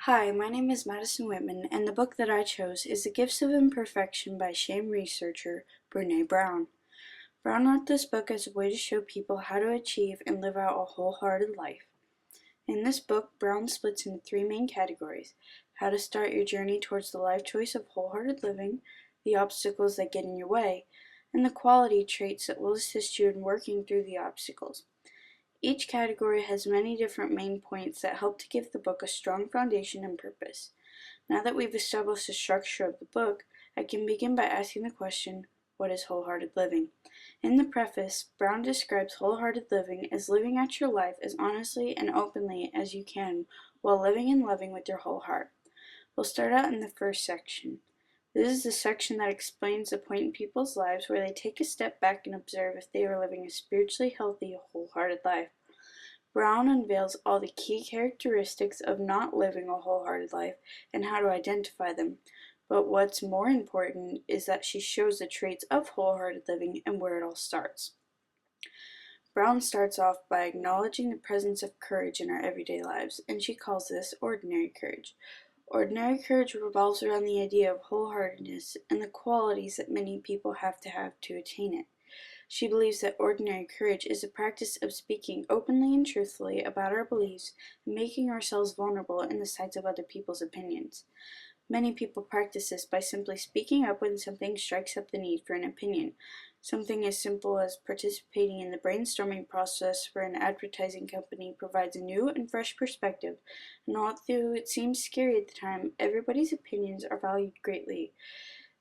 Hi, my name is Madison Whitman, and the book that I chose is The Gifts of Imperfection by shame researcher Brene Brown. Brown wrote this book as a way to show people how to achieve and live out a wholehearted life. In this book, Brown splits into three main categories: how to start your journey towards the life choice of wholehearted living, the obstacles that get in your way, and the quality traits that will assist you in working through the obstacles. Each category has many different main points that help to give the book a strong foundation and purpose. Now that we've established the structure of the book, I can begin by asking the question, what is wholehearted living? In the preface, Brown describes wholehearted living as living out your life as honestly and openly as you can while living and loving with your whole heart. We'll start out in the first section. This is the section that explains the point in people's lives where they take a step back and observe if they are living a spiritually healthy, wholehearted life. Brown unveils all the key characteristics of not living a wholehearted life and how to identify them. But what's more important is that she shows the traits of wholehearted living and where it all starts. Brown starts off by acknowledging the presence of courage in our everyday lives, and she calls this ordinary courage. Ordinary courage revolves around the idea of wholeheartedness and the qualities that many people have to attain it. She believes that ordinary courage is the practice of speaking openly and truthfully about our beliefs and making ourselves vulnerable in the sight of other people's opinions. Many people practice this by simply speaking up when something strikes up the need for an opinion. Something as simple as participating in the brainstorming process where an advertising company provides a new and fresh perspective, and although it seems scary at the time, everybody's opinions are valued greatly.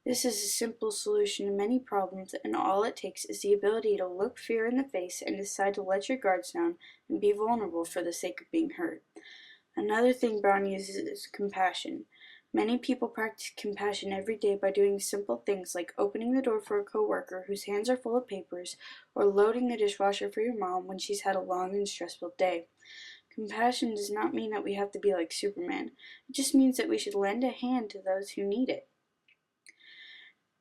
This is a simple solution to many problems, and all it takes is the ability to look fear in the face and decide to let your guards down and be vulnerable for the sake of being heard. Another thing Brown uses is compassion. Many people practice compassion every day by doing simple things like opening the door for a coworker whose hands are full of papers, or loading the dishwasher for your mom when she's had a long and stressful day. Compassion does not mean that we have to be like Superman. It just means that we should lend a hand to those who need it.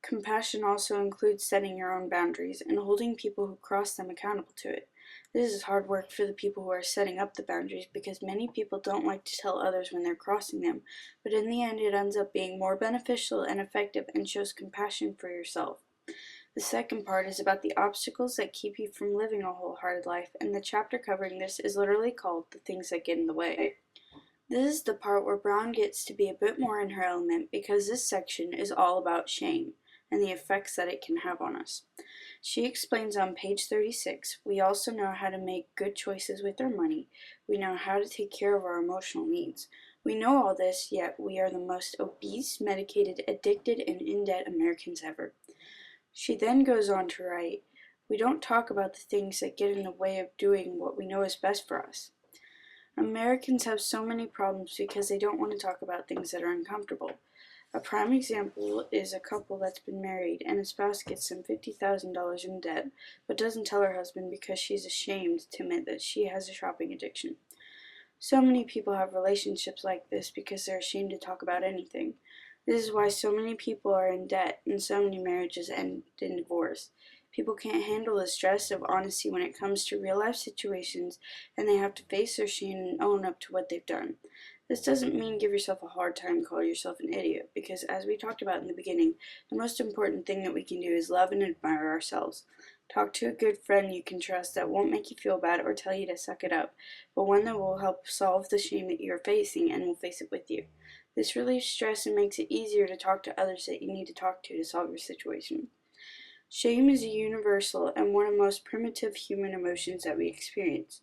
Compassion also includes setting your own boundaries and holding people who cross them accountable to it. This is hard work for the people who are setting up the boundaries because many people don't like to tell others when they're crossing them, but in the end it ends up being more beneficial and effective and shows compassion for yourself. The second part is about the obstacles that keep you from living a wholehearted life, and the chapter covering this is literally called The Things That Get in the Way. This is the part where Brown gets to be a bit more in her element because this section is all about shame and the effects that it can have on us. She explains on page 36, we also know how to make good choices with our money. We know how to take care of our emotional needs. We know all this, yet we are the most obese, medicated, addicted, and in-debt Americans ever. She then goes on to write, we don't talk about the things that get in the way of doing what we know is best for us. Americans have so many problems because they don't want to talk about things that are uncomfortable. A prime example is a couple that's been married and a spouse gets some $50,000 in debt but doesn't tell her husband because she's ashamed to admit that she has a shopping addiction. So many people have relationships like this because they're ashamed to talk about anything. This is why so many people are in debt and so many marriages end in divorce. People can't handle the stress of honesty when it comes to real life situations, and they have to face their shame and own up to what they've done. This doesn't mean give yourself a hard time and call yourself an idiot, because as we talked about in the beginning, the most important thing that we can do is love and admire ourselves. Talk to a good friend you can trust that won't make you feel bad or tell you to suck it up, but one that will help solve the shame that you're facing and will face it with you. This relieves stress and makes it easier to talk to others that you need to talk to solve your situation. Shame is a universal and one of the most primitive human emotions that we experience.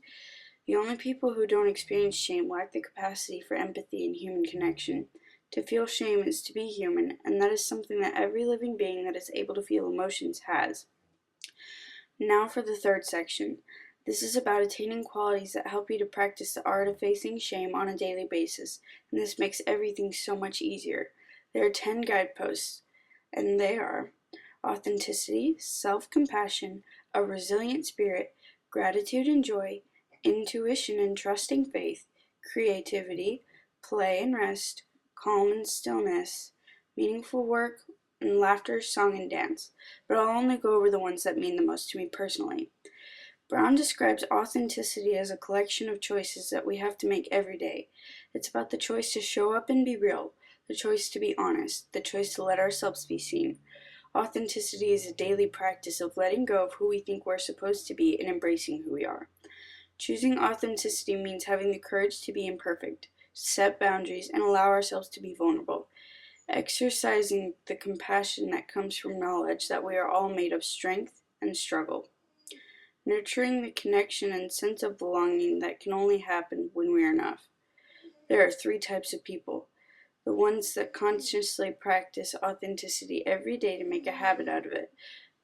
The only people who don't experience shame lack the capacity for empathy and human connection. To feel shame is to be human, and that is something that every living being that is able to feel emotions has. Now for the third section. This is about attaining qualities that help you to practice the art of facing shame on a daily basis, and this makes everything so much easier. There are 10 guideposts, and they are authenticity, self-compassion, a resilient spirit, gratitude and joy, intuition and trusting faith, creativity, play and rest, calm and stillness, meaningful work, and laughter, song, and dance. But I'll only go over the ones that mean the most to me personally. Brown describes authenticity as a collection of choices that we have to make every day. It's about the choice to show up and be real, the choice to be honest, the choice to let ourselves be seen. Authenticity is a daily practice of letting go of who we think we're supposed to be and embracing who we are. Choosing authenticity means having the courage to be imperfect, set boundaries, and allow ourselves to be vulnerable. Exercising the compassion that comes from knowledge that we are all made of strength and struggle. Nurturing the connection and sense of belonging that can only happen when we are enough. There are 3 types of people: the ones that consciously practice authenticity every day to make a habit out of it,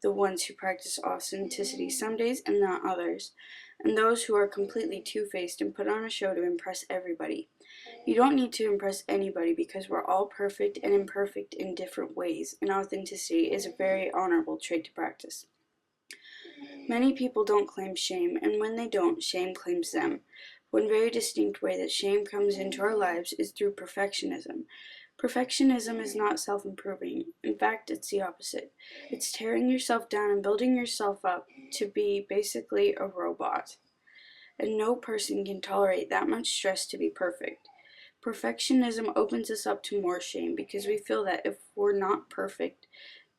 the ones who practice authenticity some days and not others, and those who are completely two-faced and put on a show to impress everybody. You don't need to impress anybody because we're all perfect and imperfect in different ways, and authenticity is a very honorable trait to practice. Many people don't claim shame, and when they don't, shame claims them. One very distinct way that shame comes into our lives is through perfectionism. Perfectionism is not self-improving. In fact, it's the opposite. It's tearing yourself down and building yourself up to be basically a robot. And no person can tolerate that much stress to be perfect. Perfectionism opens us up to more shame because we feel that if we're not perfect,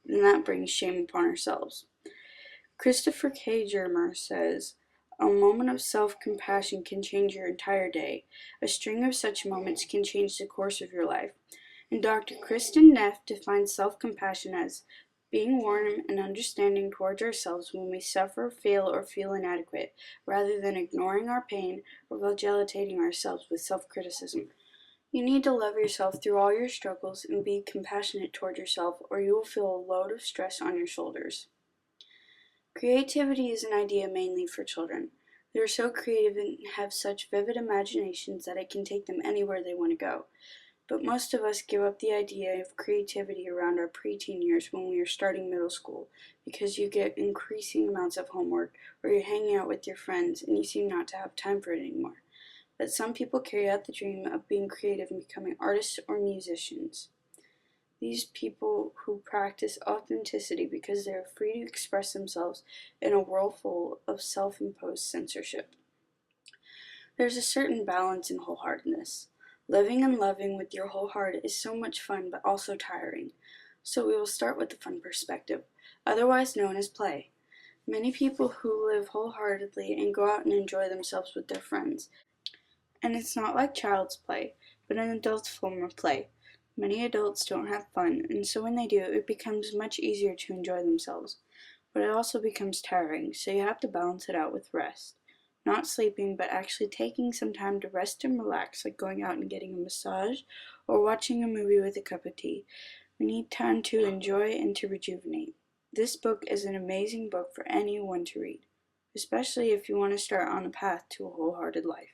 then that brings shame upon ourselves. Christopher K. Germer says, "A moment of self-compassion can change your entire day. A string of such moments can change the course of your life." And Dr. Kristen Neff defines self-compassion as being warm and understanding towards ourselves when we suffer, fail, or feel inadequate, rather than ignoring our pain or flagellating ourselves with self-criticism. You need to love yourself through all your struggles and be compassionate toward yourself, or you will feel a load of stress on your shoulders. Creativity is an idea mainly for children. They are so creative and have such vivid imaginations that it can take them anywhere they want to go. But most of us give up the idea of creativity around our preteen years when we are starting middle school, because you get increasing amounts of homework, or you're hanging out with your friends and you seem not to have time for it anymore. But some people carry out the dream of being creative and becoming artists or musicians. These people who practice authenticity because they are free to express themselves in a world full of self-imposed censorship. There's a certain balance in wholeheartedness. Living and loving with your whole heart is so much fun but also tiring. So we will start with the fun perspective, otherwise known as play. Many people who live wholeheartedly and go out and enjoy themselves with their friends. And it's not like child's play, but an adult's form of play. Many adults don't have fun, and so when they do, it becomes much easier to enjoy themselves. But it also becomes tiring, so you have to balance it out with rest. Not sleeping, but actually taking some time to rest and relax, like going out and getting a massage or watching a movie with a cup of tea. We need time to enjoy and to rejuvenate. This book is an amazing book for anyone to read, especially if you want to start on a path to a wholehearted life.